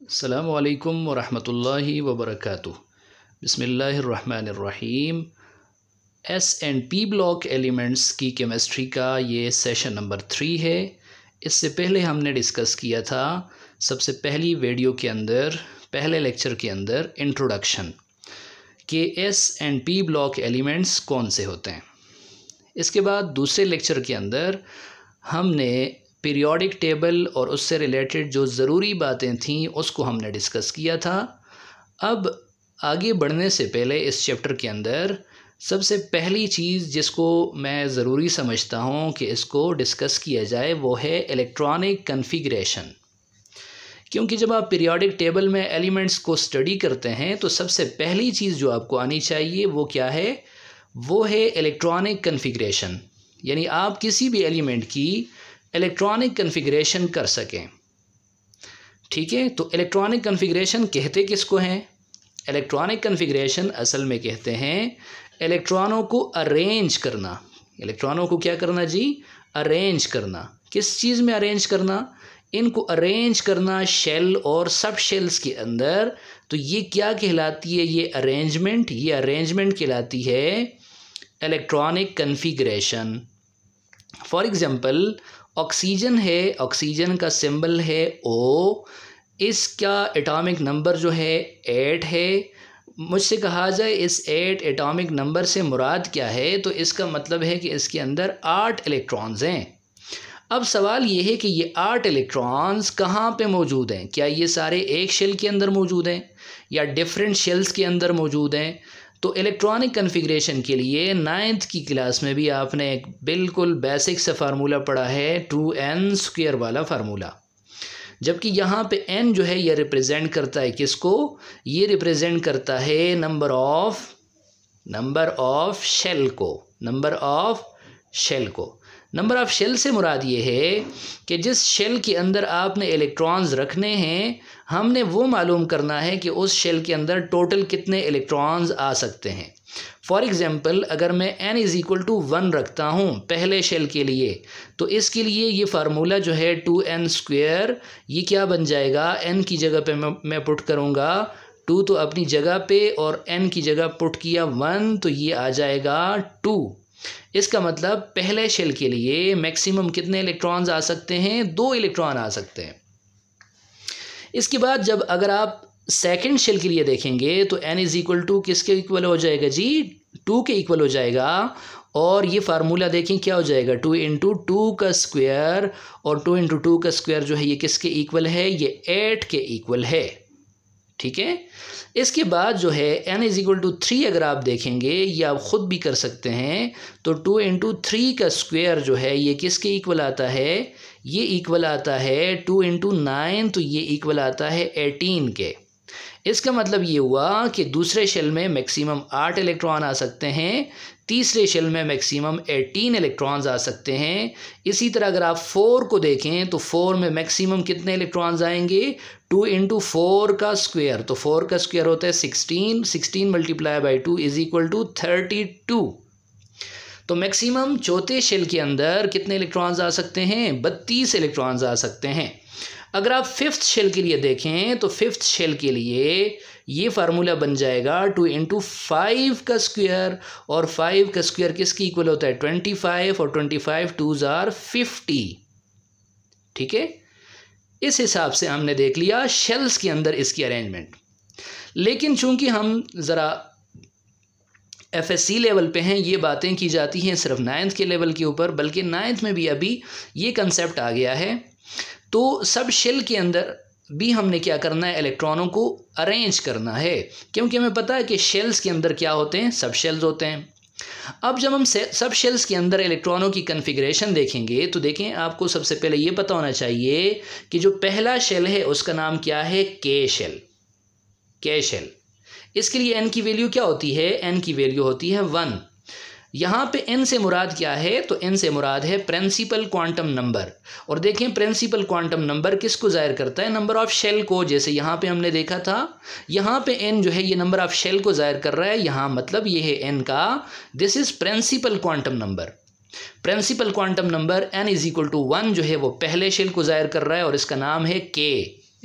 अस्सलामु अलैकुम वरहमतुल्लाहि वबरकातुह। बिस्मिल्लाहिर्रहमानिर्रहीम। S&P ब्लॉक एलिमेंट्स की केमिस्ट्री का ये सेशन नंबर 3 है। इससे पहले हमने डिस्कस किया था सबसे पहली वीडियो के अंदर, पहले लेक्चर के अंदर इंट्रोडक्शन कि S&P ब्लॉक एलिमेंट्स कौन से होते हैं। इसके बाद दूसरे लेक्चर के अंदर हमने पीरियोडिक टेबल और उससे रिलेटेड जो ज़रूरी बातें थीं उसको हमने डिस्कस किया था। अब आगे बढ़ने से पहले इस चैप्टर के अंदर सबसे पहली चीज़ जिसको मैं ज़रूरी समझता हूँ कि इसको डिस्कस किया जाए वो है इलेक्ट्रॉनिक कन्फिग्रेशन। क्योंकि जब आप पीरियोडिक टेबल में एलिमेंट्स को स्टडी करते हैं तो सबसे पहली चीज़ जो आपको आनी चाहिए वो क्या है, वो है इलेक्ट्रॉनिक कन्फिग्रेशन। यानी आप किसी भी एलिमेंट की इलेक्ट्रॉनिक कन्फिग्रेशन कर सकें। ठीक है, तो इलेक्ट्रॉनिक कन्फिग्रेशन कहते किसको हैं? इलेक्ट्रॉनिक कन्फिग्रेशन असल में कहते हैं इलेक्ट्रॉनों को अरेंज करना। इलेक्ट्रॉनों को क्या करना जी? अरेंज करना। किस चीज़ में अरेंज करना? इनको अरेंज करना शेल और सब शेल्स के अंदर। तो ये क्या कहलाती है? ये अरेंजमेंट कहलाती है electronic configuration. For example oxygen है, ऑक्सीजन का सिंबल है O, इसका एटॉमिक नंबर जो है 8 है। मुझसे कहा जाए इस 8 एटॉमिक नंबर से मुराद क्या है, तो इसका मतलब है कि इसके अंदर 8 इलेक्ट्रॉन्स हैं। अब सवाल ये है कि ये 8 इलेक्ट्रॉन्स कहाँ पे मौजूद हैं? क्या ये सारे एक शेल के अंदर मौजूद हैं या डिफरेंट शेल्स के अंदर मौजूद हैं? तो इलेक्ट्रॉनिक कन्फिग्रेशन के लिए 9th की क्लास में भी आपने एक बिल्कुल बेसिक सा फार्मूला पढ़ा है, 2n² वाला फार्मूला। जबकि यहाँ पे n जो है ये रिप्रेजेंट करता है किसको? ये रिप्रेजेंट करता है नंबर ऑफ शेल को। नंबर ऑफ शेल से मुराद ये है कि जिस शेल के अंदर आपने इलेक्ट्रॉन्स रखने हैं, हमने वो मालूम करना है कि उस शेल के अंदर टोटल कितने इलेक्ट्रॉन्स आ सकते हैं। फॉर एग्ज़ाम्पल अगर मैं n = 1 रखता हूँ पहले शेल के लिए, तो इसके लिए ये फार्मूला जो है 2n², ये क्या बन जाएगा? n की जगह पे मैं पुट करूँगा 2 तो अपनी जगह पे, और n की जगह पुट किया 1 तो ये आ जाएगा 2। इसका मतलब पहले शेल के लिए मैक्सिमम कितने इलेक्ट्रॉन्स आ सकते हैं? 2 इलेक्ट्रॉन आ सकते हैं। इसके बाद जब अगर आप सेकंड शेल के लिए देखेंगे तो n = किसके इक्वल हो जाएगा जी? 2 के इक्वल हो जाएगा। और ये फार्मूला देखें क्या हो जाएगा? 2 × 2 का स्क्वायर, और 2 × 2 का स्क्वायर जो है ये किसके इक्वल है? ये 8 के इक्वल है। ठीक है, इसके बाद जो है n = 3 अगर आप देखेंगे, ये आप ख़ुद भी कर सकते हैं, तो 2 × 3 का स्क्वायर जो है ये किसके इक्वल आता है? ये इक्वल आता है 2 × 9, तो ये इक्वल आता है 18 के। इसका मतलब ये हुआ कि दूसरे शेल में मैक्सिमम 8 इलेक्ट्रॉन आ सकते हैं, तीसरे शेल में मैक्सिमम 18 इलेक्ट्रॉन्स आ सकते हैं। इसी तरह अगर आप 4 को देखें तो 4 में मैक्सिमम कितने इलेक्ट्रॉन्स आएंगे? 2 × 4 का स्क्वायर, तो 4 का स्क्वायर होता है 16, 16 × 2 = 32। तो मैक्सिमम चौथे शेल के अंदर कितने इलेक्ट्रॉन्स आ सकते हैं? 32 इलेक्ट्रॉन्स आ सकते हैं। अगर आप 5th शेल के लिए देखें तो 5th शेल के लिए ये फार्मूला बन जाएगा 2 × 5 का स्क्वायर, और 5 का स्क्वायर किसकी इक्वल होता है? 25, और 25 2s are 50। ठीक है, इस हिसाब से हमने देख लिया शेल्स के अंदर इसकी अरेंजमेंट। लेकिन चूंकि हम ज़रा FSC लेवल पे हैं, ये बातें की जाती हैं सिर्फ 9th के लेवल के ऊपर, बल्कि 9th में भी अभी ये कंसेप्ट आ गया है। तो सब शेल के अंदर भी हमने क्या करना है? इलेक्ट्रॉनों को अरेंज करना है, क्योंकि हमें पता है कि शेल्स के अंदर क्या होते हैं? सब शेल्स होते हैं। अब जब हम सब शेल्स के अंदर इलेक्ट्रॉनों की कन्फिग्रेशन देखेंगे तो देखें, आपको सबसे पहले ये पता होना चाहिए कि जो पहला शेल है उसका नाम क्या है? K shell. इसके लिए n की वैल्यू क्या होती है? n की वैल्यू होती है 1। यहाँ पे n से मुराद क्या है? तो n से मुराद है प्रिंसिपल क्वांटम नंबर। और देखें प्रिंसिपल क्वांटम नंबर किसको ज़ाहिर करता है? नंबर ऑफ शेल को। जैसे यहाँ पे हमने देखा था, यहाँ पे n जो है ये नंबर ऑफ शेल को ज़ाहिर कर रहा है। यहाँ मतलब ये है n का, this is principal quantum number. Principal quantum number n = 1 जो है वो पहले शेल को ज़ाहिर कर रहा है और इसका नाम है K।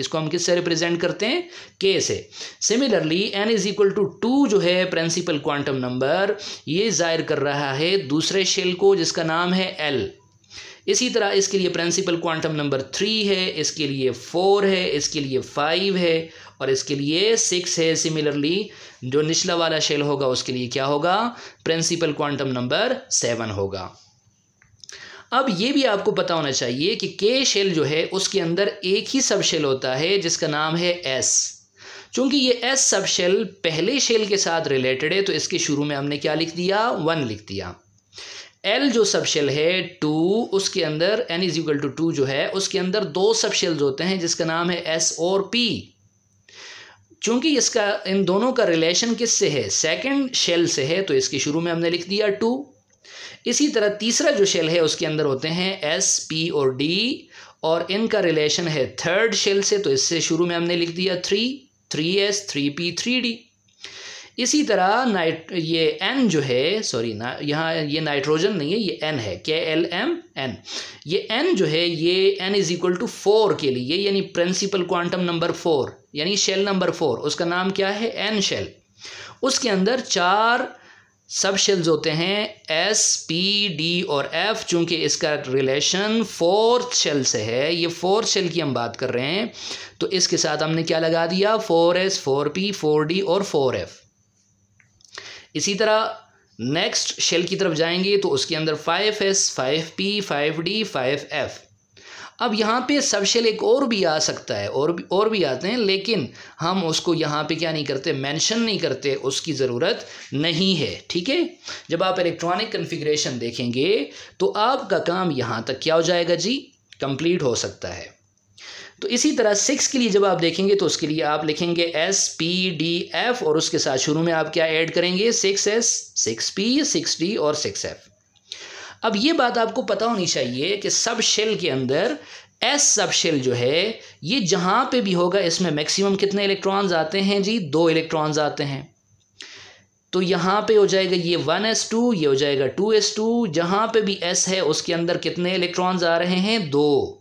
इसको हम किससे रिप्रेजेंट करते हैं, के से। Similarly n is equal to 2 जो है प्रिंसिपल क्वांटम नंबर, ये जाहिर कर रहा है दूसरे शेल को जिसका नाम है l। इसी तरह इसके लिए प्रिंसिपल क्वांटम नंबर 3 है, इसके लिए 4 है, इसके लिए 5 है और इसके लिए 6 है। सिमिलरली जो निचला वाला शेल होगा उसके लिए क्या होगा, प्रिंसिपल क्वांटम नंबर 7 होगा। अब ये भी आपको पता होना चाहिए कि के शेल जो है उसके अंदर एक ही सब शेल होता है जिसका नाम है एस। चूंकि ये एस सब शेल पहले शेल के साथ रिलेटेड है तो इसके शुरू में हमने क्या लिख दिया, 1 लिख दिया। एल जो सब शेल है 2, उसके अंदर n इज इक्वल टू 2 जो है उसके अंदर 2 सब शेल्स होते हैं जिसका नाम है एस और पी। चूंकि इसका इन दोनों का रिलेशन किससे है, सेकंड शेल से है, तो इसके शुरू में हमने लिख दिया 2। इसी तरह तीसरा जो शेल है उसके अंदर होते हैं एस, पी और डी और इनका रिलेशन है थर्ड शेल से, तो इससे शुरू में हमने लिख दिया 3s, 3p, 3d। इसी तरह ये n जो है, सॉरी ना, यहाँ ये नाइट्रोजन नहीं है, ये n है, KLMN। ये n जो है ये n इज इक्वल टू 4 के लिए, यानी प्रिंसिपल क्वांटम नंबर 4 यानी शेल नंबर 4, उसका नाम क्या है, n शेल। उसके अंदर 4 सब शेल्स होते हैं S, P, D और F। चूंकि इसका रिलेशन 4th शेल से है, ये 4th शेल की हम बात कर रहे हैं, तो इसके साथ हमने क्या लगा दिया, 4s, 4p, 4d और 4f। इसी तरह नेक्स्ट शेल की तरफ जाएंगे तो उसके अंदर 5s, 5p, 5d, 5f। अब यहाँ पे सब शेल एक और भी आ सकता है, और भी आते हैं, लेकिन हम उसको यहाँ पे क्या नहीं करते, मेंशन नहीं करते, उसकी ज़रूरत नहीं है। ठीक है, जब आप इलेक्ट्रॉनिक कॉन्फ़िगरेशन देखेंगे तो आपका काम यहाँ तक क्या हो जाएगा जी, कंप्लीट हो सकता है। तो इसी तरह 6 के लिए जब आप देखेंगे तो उसके लिए आप लिखेंगे S, P, D, F और उसके साथ शुरू में आप क्या ऐड करेंगे, 6s, 6p, 6d और 6f। अब ये बात आपको पता होनी चाहिए कि सब शेल के अंदर S सब शेल जो है ये जहाँ पे भी होगा इसमें मैक्सिमम कितने इलेक्ट्रॉन्स आते हैं जी, 2 इलेक्ट्रॉन्स आते हैं। तो यहाँ पे हो जाएगा ये 1s2, ये हो जाएगा 2s2। जहाँ पे भी S है उसके अंदर कितने इलेक्ट्रॉन्स आ रहे हैं, 2।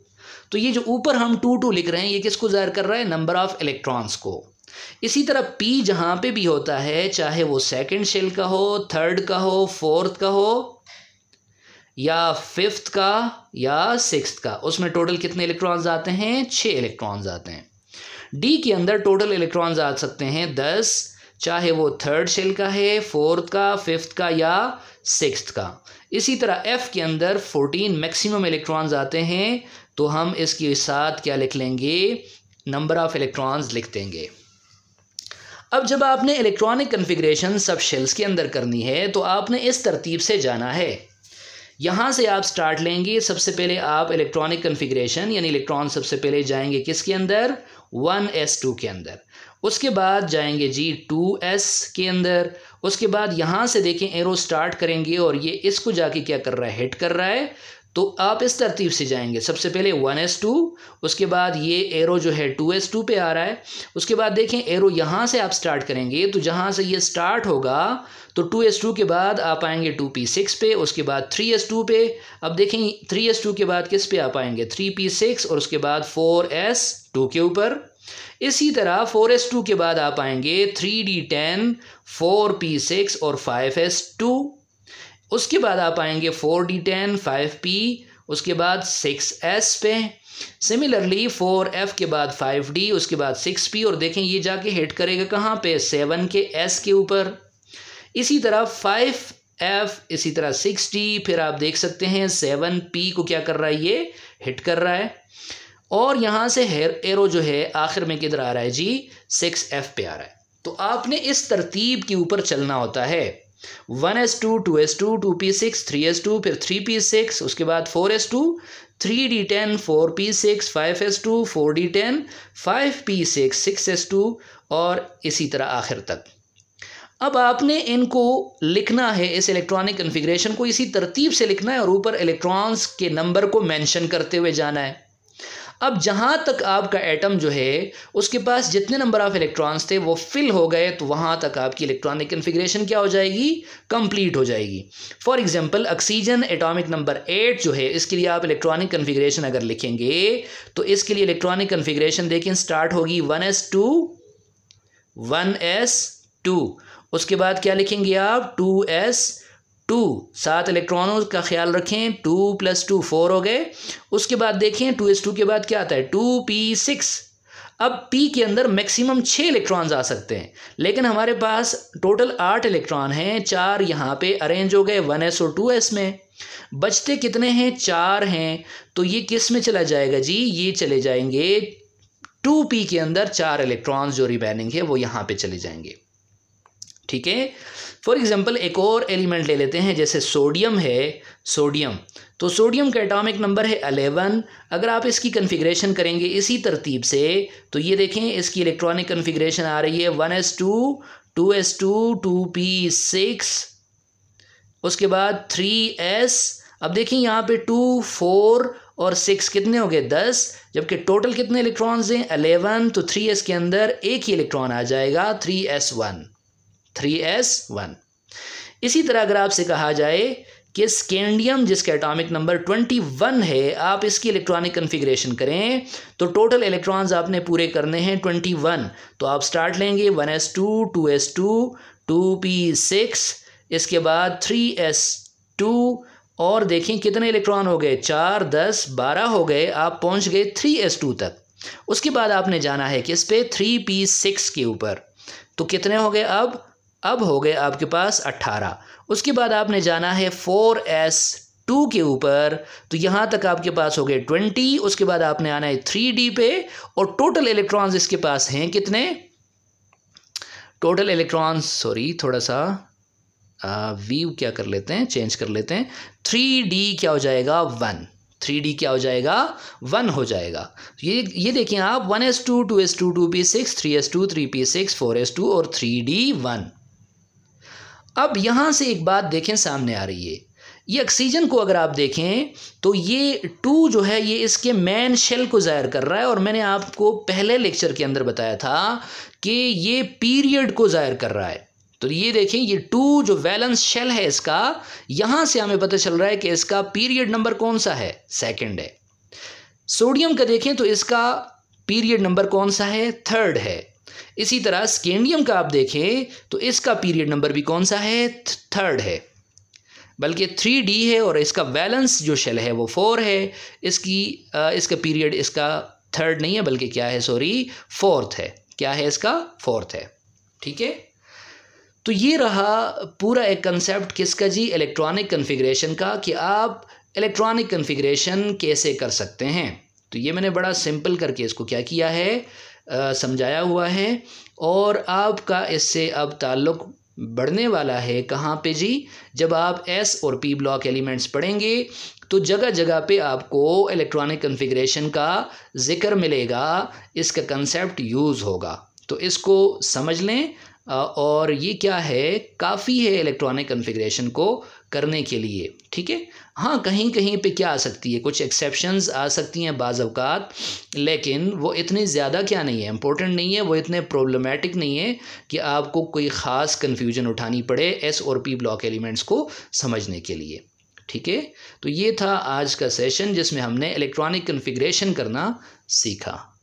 तो ये जो ऊपर हम 2 लिख रहे हैं ये किसको ज़ाहिर कर रहा है, नंबर ऑफ इलेक्ट्रॉन्स को। इसी तरह P जहाँ पे भी होता है, चाहे वो सेकंड शेल का हो, थर्ड का हो, फोर्थ का हो या 5th का या 6th का, उसमें टोटल कितने इलेक्ट्रॉन्स आते हैं, 6 इलेक्ट्रॉन्स आते हैं। D के अंदर टोटल इलेक्ट्रॉन्स आ सकते हैं 10, चाहे वो थर्ड शेल का है, 4th का, 5th का या 6th का। इसी तरह F के अंदर 14 मैक्सिमम इलेक्ट्रॉन्स आते हैं, तो हम इसके साथ क्या लिख लेंगे, नंबर ऑफ इलेक्ट्रॉन्स लिख देंगे। अब जब आपने इलेक्ट्रॉनिक कॉन्फ़िगरेशन सब शेल्स के अंदर करनी है तो आपने इस तरतीब से जाना है। यहाँ से आप स्टार्ट लेंगे, सबसे पहले आप इलेक्ट्रॉनिक कॉन्फ़िगरेशन यानी इलेक्ट्रॉन सबसे पहले जाएंगे किसके अंदर, 1s2 के अंदर। उसके बाद जाएंगे जी 2s के अंदर। उसके बाद यहाँ से देखें एरो स्टार्ट करेंगे और ये इसको जाके क्या कर रहा है, हिट कर रहा है। तो आप इस तरतीब से जाएंगे, सबसे पहले 1s2, उसके बाद ये एरो जो है 2s2 पे आ रहा है। उसके बाद देखें एरो यहाँ से आप स्टार्ट करेंगे तो जहाँ से ये स्टार्ट होगा तो 2s2 के बाद आप आएंगे 2p6 पे, उसके बाद 3s2 पे। अब देखें 3s2 के बाद किस पे आप आएंगे, 3p6 और उसके बाद 4s2 के ऊपर। इसी तरह 4s2 के बाद आप आएंगे 3d10, 4p6 और 5s2। उसके बाद आप आएंगे 4d10, 5p, उसके बाद 6s पे। सिमिलरली 4f के बाद 5d, उसके बाद 6p और देखें ये जाके हिट करेगा कहाँ पे, 7 के s के ऊपर। इसी तरह 5f, इसी तरह 6d, फिर आप देख सकते हैं 7p को क्या कर रहा है, ये हिट कर रहा है। और यहाँ से एरो जो है आखिर में किधर आ रहा है जी, 6f पे आ रहा है। तो आपने इस तरतीब के ऊपर चलना होता है, 1s2, 2s2, 2p6, 3s2, फिर 3p6, उसके बाद 4s2, 3d10, 4p6, 5s2, 4d10, 5p6, 6s2 और इसी तरह आखिर तक। अब आपने इनको लिखना है, इस इलेक्ट्रॉनिक कॉन्फ़िगरेशन को इसी तरतीब से लिखना है और ऊपर इलेक्ट्रॉन्स के नंबर को मेंशन करते हुए जाना है। अब जहाँ तक आपका एटम जो है उसके पास जितने नंबर ऑफ इलेक्ट्रॉन्स थे वो फिल हो गए, तो वहाँ तक आपकी इलेक्ट्रॉनिक कन्फिग्रेशन क्या हो जाएगी, कंप्लीट हो जाएगी। For example oxygen atomic number 8 जो है, इसके लिए आप इलेक्ट्रॉनिक कन्फिग्रेशन अगर लिखेंगे तो इसके लिए इलेक्ट्रॉनिक कन्फिग्रेशन देखें स्टार्ट होगी 1s2 उसके बाद क्या लिखेंगे आप 2s2, 7 इलेक्ट्रॉनों का ख्याल रखें, 2 + 2 4 हो गए। उसके बाद देखें 2s2 के बाद क्या आता है 2p6। अब p के अंदर मैक्सिमम 6 इलेक्ट्रॉन्स आ सकते हैं, लेकिन हमारे पास टोटल 8 इलेक्ट्रॉन हैं, 4 यहाँ पे अरेंज हो गए 1s और 2s में, बचते कितने हैं 4 हैं। तो ये किस में चला जाएगा जी, ये चले जाएंगे 2p के अंदर 4 इलेक्ट्रॉन्स जो रिमेनिंग है वो यहाँ पे चले जाएंगे। ठीक है, फॉर एग्जांपल एक और एलिमेंट ले लेते हैं, जैसे सोडियम है, सोडियम, तो सोडियम का एटॉमिक नंबर है 11। अगर आप इसकी कन्फिग्रेशन करेंगे इसी तरतीब से तो ये देखें इसकी इलेक्ट्रॉनिक कन्फिग्रेशन आ रही है 1s2 2s2 2p6, उसके बाद 3s। अब देखें यहाँ पे 2 4 और 6 कितने हो गए 10, जबकि टोटल कितने इलेक्ट्रॉन्स हैं 11, तो 3s के अंदर एक ही इलेक्ट्रॉन आ जाएगा 3s1। इसी तरह अगर आपसे कहा जाए कि स्कैंडियम जिसका एटॉमिक नंबर 21 है, आप इसकी इलेक्ट्रॉनिक कन्फिग्रेशन करें तो टोटल इलेक्ट्रॉन्स आपने पूरे करने हैं 21। तो आप स्टार्ट लेंगे 1s2 2s2 2p6, इसके बाद 3s2 और देखें कितने इलेक्ट्रॉन हो गए 4 10 12 हो गए, आप पहुंच गए 3s2 तक। उसके बाद आपने जाना है कि इस पे 3p6 के ऊपर, तो कितने हो गए अब हो गए आपके पास 18। उसके बाद आपने जाना है 4s2 के ऊपर, तो यहाँ तक आपके पास हो गए 20। उसके बाद आपने आना है 3d पे और टोटल इलेक्ट्रॉन्स इसके पास हैं कितने, टोटल इलेक्ट्रॉन्स, सॉरी थोड़ा सा व्यू क्या कर लेते हैं, चेंज कर लेते हैं, 3d क्या हो जाएगा 1, 3d क्या हो जाएगा 1 हो जाएगा। ये देखें आप 1s2 2s2 2p6 3s2 3p6 4s2 और 3d 1। अब यहाँ से एक बात देखें सामने आ रही है, ये ऑक्सीजन को अगर आप देखें तो ये 2 जो है ये इसके मेन शेल को ज़ाहिर कर रहा है, और मैंने आपको पहले लेक्चर के अंदर बताया था कि ये पीरियड को ज़ाहिर कर रहा है। तो ये देखें ये 2 जो वैलेंस शेल है इसका, यहाँ से हमें पता चल रहा है कि इसका पीरियड नंबर कौन सा है, सेकंड है। सोडियम का देखें तो इसका पीरियड नंबर कौन सा है, थर्ड है। इसी तरह स्कैंडियम का आप देखें तो इसका पीरियड नंबर भी कौन सा है, थर्ड है, बल्कि 3d है, और इसका वैलेंस जो शेल है वो 4 है। इसका पीरियड इसका थर्ड नहीं है बल्कि क्या है, सॉरी फोर्थ है। क्या है इसका, फोर्थ है। ठीक है, तो ये रहा पूरा एक कंसेप्ट किसका जी, इलेक्ट्रॉनिक कन्फिग्रेशन का, कि आप इलेक्ट्रॉनिक कन्फिग्रेशन कैसे कर सकते हैं। तो ये मैंने बड़ा सिंपल करके इसको क्या किया है, समझाया हुआ है, और आपका इससे अब ताल्लुक़ बढ़ने वाला है कहाँ पे जी, जब आप S और P ब्लॉक एलिमेंट्स पढ़ेंगे तो जगह जगह पे आपको इलेक्ट्रॉनिक कन्फिग्रेशन का ज़िक्र मिलेगा, इसका कंसेप्ट यूज़ होगा। तो इसको समझ लें, और ये क्या है, काफ़ी है इलेक्ट्रॉनिक कन्फिग्रेशन को करने के लिए। ठीक है, हाँ कहीं कहीं पे क्या आ सकती है, कुछ एक्सेप्शंस आ सकती हैं बाज़ अवकात, लेकिन वो इतनी ज़्यादा क्या नहीं है, इम्पोर्टेंट नहीं है, वो इतने प्रॉब्लमेटिक नहीं है कि आपको कोई ख़ास कन्फ्यूजन उठानी पड़े S और P ब्लॉक एलिमेंट्स को समझने के लिए। ठीक है, तो ये था आज का सेशन जिसमें हमने इलेक्ट्रॉनिक कन्फिग्रेशन करना सीखा।